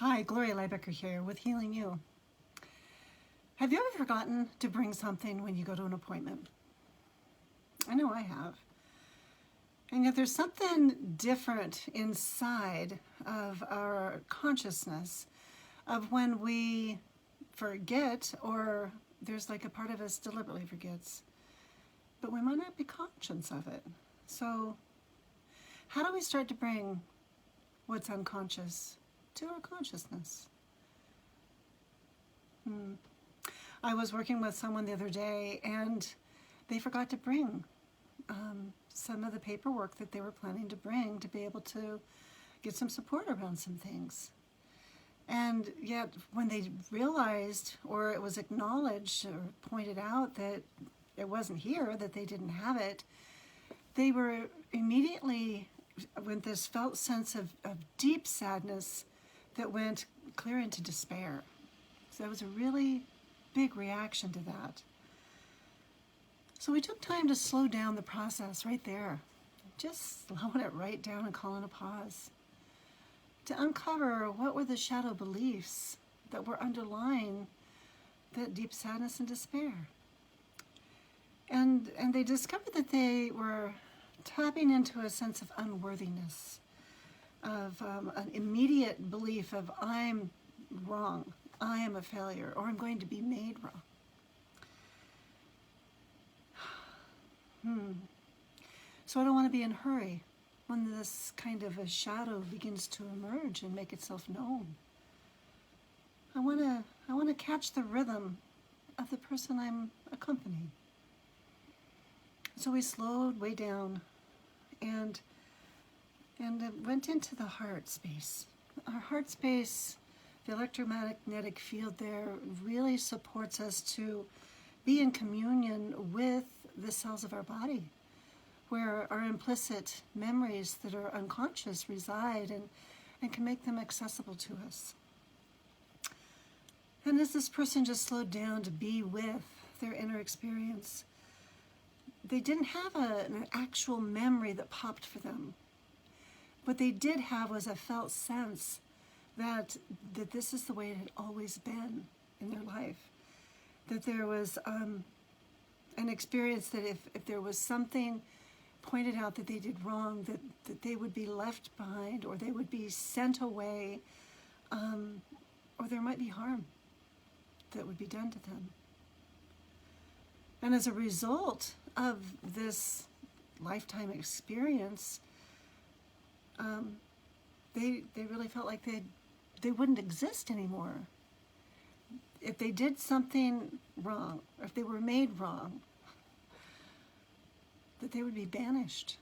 Hi, Gloria Lybecker here with Healing You. Have you ever forgotten to bring something when you go to an appointment? I know I have. And yet there's something different inside of our consciousness of when we forget, or there's like a part of us deliberately forgets, but we might not be conscious of it. So how do we start to bring what's unconscious to our consciousness? I was working with someone the other day and they forgot to bring some of the paperwork that they were planning to bring to be able to get some support around some things. And yet when they realized, or it was acknowledged or pointed out that it wasn't here, that they didn't have it, they were immediately with this felt sense of deep sadness that went clear into despair. So that was a really big reaction to that. So we took time to slow down the process right there. Just slowing it right down and calling a pause. To uncover what were the shadow beliefs that were underlying that deep sadness and despair. And they discovered that they were tapping into a sense of unworthiness, of an immediate belief of I'm wrong, I am a failure, or I'm going to be made wrong. So I don't want to be in a hurry when this kind of a shadow begins to emerge and make itself known. I want to catch the rhythm of the person I'm accompanying. So we slowed way down and went into the heart space. Our heart space, the electromagnetic field there really supports us to be in communion with the cells of our body, where our implicit memories that are unconscious reside and can make them accessible to us. And as this person just slowed down to be with their inner experience, they didn't have an actual memory that popped for them. What they did have was a felt sense that this is the way it had always been in their life. That there was an experience that if there was something pointed out that they did wrong, that they would be left behind, or they would be sent away, or there might be harm that would be done to them. And as a result of this lifetime experience, they really felt like they wouldn't exist anymore. If they did something wrong, or if they were made wrong, that they would be banished.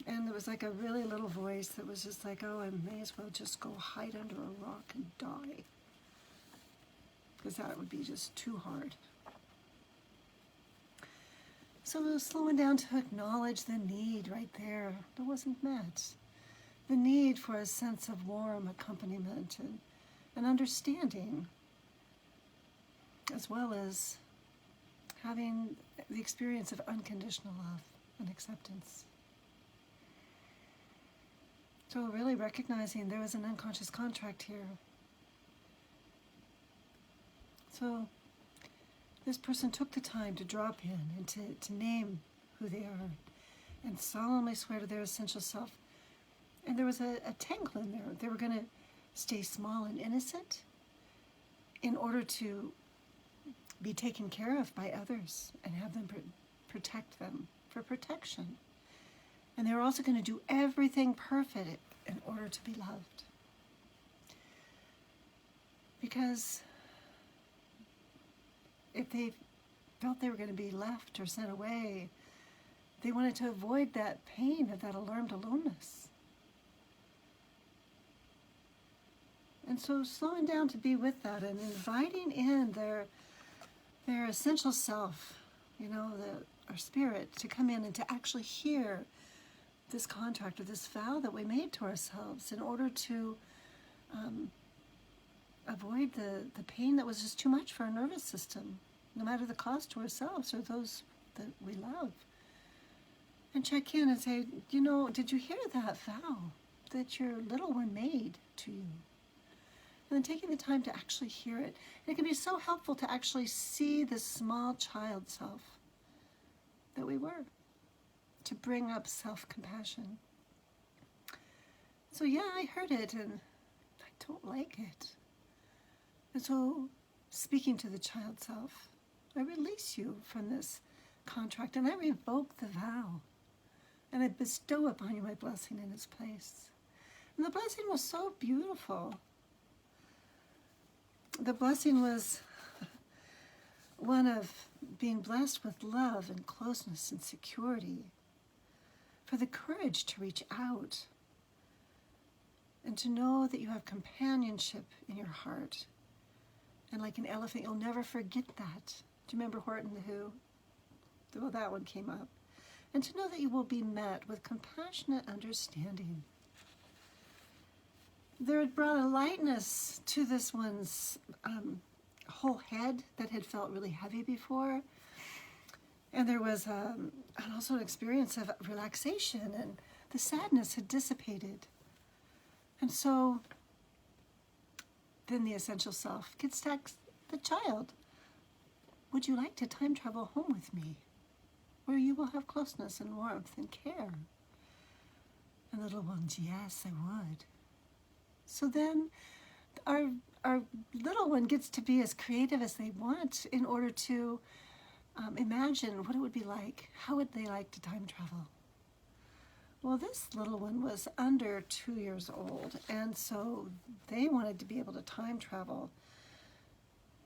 And there was like a really little voice that was just like, oh, I may as well just go hide under a rock and die, because that would be just too hard. So slowing down to acknowledge the need right there that wasn't met. The need for a sense of warm accompaniment and understanding, as well as having the experience of unconditional love and acceptance. So really recognizing there was an unconscious contract here. So this person took the time to drop in and to name who they are and solemnly swear to their essential self. And there was a tangle in there. They were going to stay small and innocent in order to be taken care of by others and have them protect them for protection. And they were also going to do everything perfect in order to be loved. Because if they felt they were going to be left or sent away, they wanted to avoid that pain of that alarmed aloneness. And so slowing down to be with that and inviting in their essential self, our spirit, to come in and to actually hear this contract or this vow that we made to ourselves in order to avoid the pain that was just too much for our nervous system, no matter the cost to ourselves or those that we love. And and check in and say, you know, did you hear that vow that your little one made to you? And then taking the time to actually hear it. And it can be so helpful to actually see the small child self that we were, to bring up self-compassion. So yeah, I heard it and I don't like it. And so speaking to the child self, I release you from this contract and I revoke the vow and I bestow upon you my blessing in its place. And the blessing was so beautiful. The blessing was one of being blessed with love and closeness and security, for the courage to reach out and to know that you have companionship in your heart. And like an elephant, you'll never forget that. Do you remember Horton the Who? Well, that one came up. And to know that you will be met with compassionate understanding. There had brought a lightness to this one's whole head that had felt really heavy before. And there was also an experience of relaxation, and the sadness had dissipated. And so then the essential self gets to ask the child, would you like to time travel home with me, where you will have closeness and warmth and care? And the little ones, yes, I would. So then our little one gets to be as creative as they want in order to imagine what it would be like. How would they like to time travel? Well, this little one was under 2 years old, and so they wanted to be able to time travel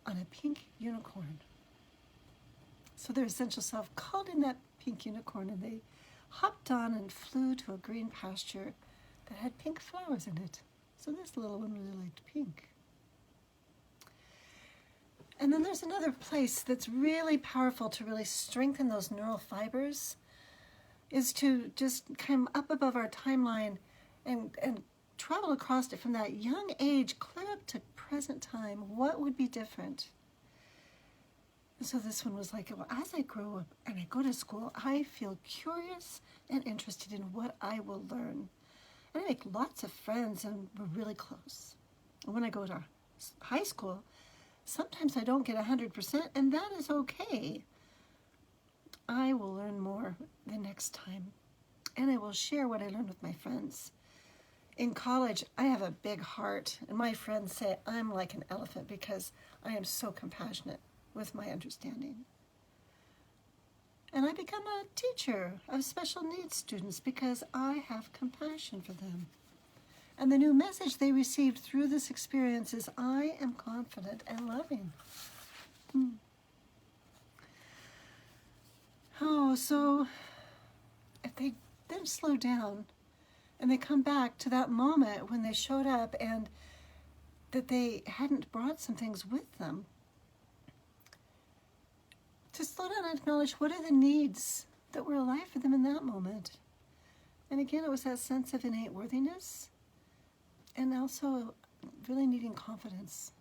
on a pink unicorn. So their essential self called in that pink unicorn, and they hopped on and flew to a green pasture that had pink flowers in it. So this little one really liked pink. And then there's another place that's really powerful to really strengthen those neural fibers, is to just come up above our timeline and travel across it from that young age clear up to present time. What would be different? And so this one was like, well, as I grow up and I go to school, I feel curious and interested in what I will learn. And I make lots of friends and we're really close. And when I go to high school, sometimes I don't get 100%, and that is okay. I will learn more the next time, and I will share what I learned with my friends. In college, I have a big heart, and my friends say I'm like an elephant because I am so compassionate with my understanding. And I become a teacher of special needs students because I have compassion for them. And the new message they received through this experience is, I am confident and loving. Oh, so if they then slow down and they come back to that moment when they showed up and that they hadn't brought some things with them, to slow down and acknowledge what are the needs that were alive for them in that moment. And again, it was that sense of innate worthiness and also really needing confidence.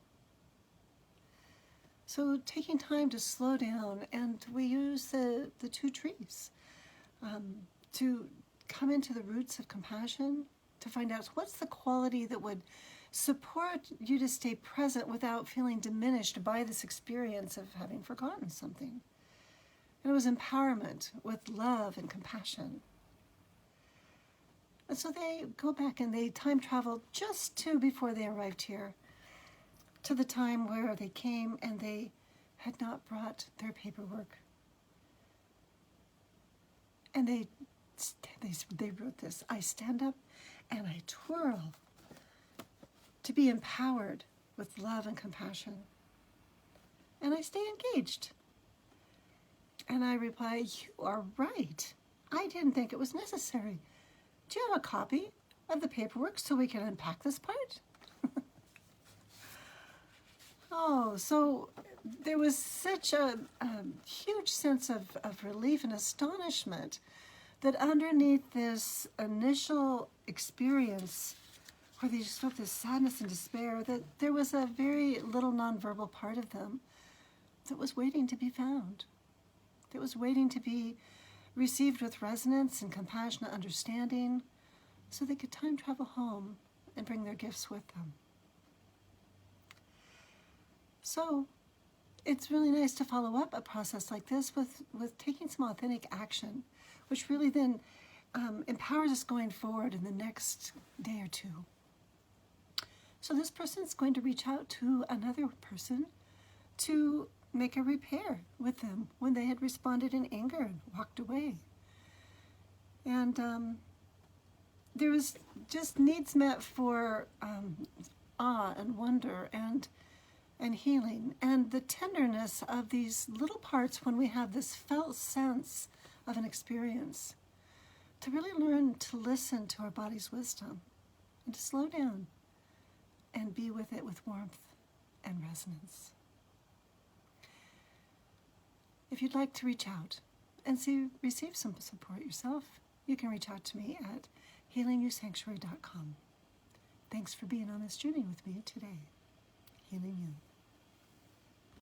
So taking time to slow down, and we use the 2 trees to come into the roots of compassion, to find out what's the quality that would support you to stay present without feeling diminished by this experience of having forgotten something. And it was empowerment with love and compassion. And so they go back and they time travel just to before they arrived here, to the time where they came and they had not brought their paperwork. And they wrote this, I stand up and I twirl to be empowered with love and compassion. And I stay engaged. And I reply, you are right. I didn't think it was necessary. Do you have a copy of the paperwork so we can unpack this part? Oh, so there was such a huge sense of relief and astonishment that underneath this initial experience, where they just felt this sadness and despair, that there was a very little nonverbal part of them that was waiting to be found, that was waiting to be received with resonance and compassionate understanding, so they could time travel home and bring their gifts with them. So it's really nice to follow up a process like this with taking some authentic action, which really then empowers us going forward in the next day or two. So this person is going to reach out to another person to make a repair with them when they had responded in anger and walked away. And there was just needs met for awe and wonder and healing, and the tenderness of these little parts when we have this felt sense of an experience, to really learn to listen to our body's wisdom and to slow down and be with it with warmth and resonance. If you'd like to reach out and receive some support yourself, you can reach out to me at healingyoursanctuary.com. Thanks for being on this journey with me today. Healing you.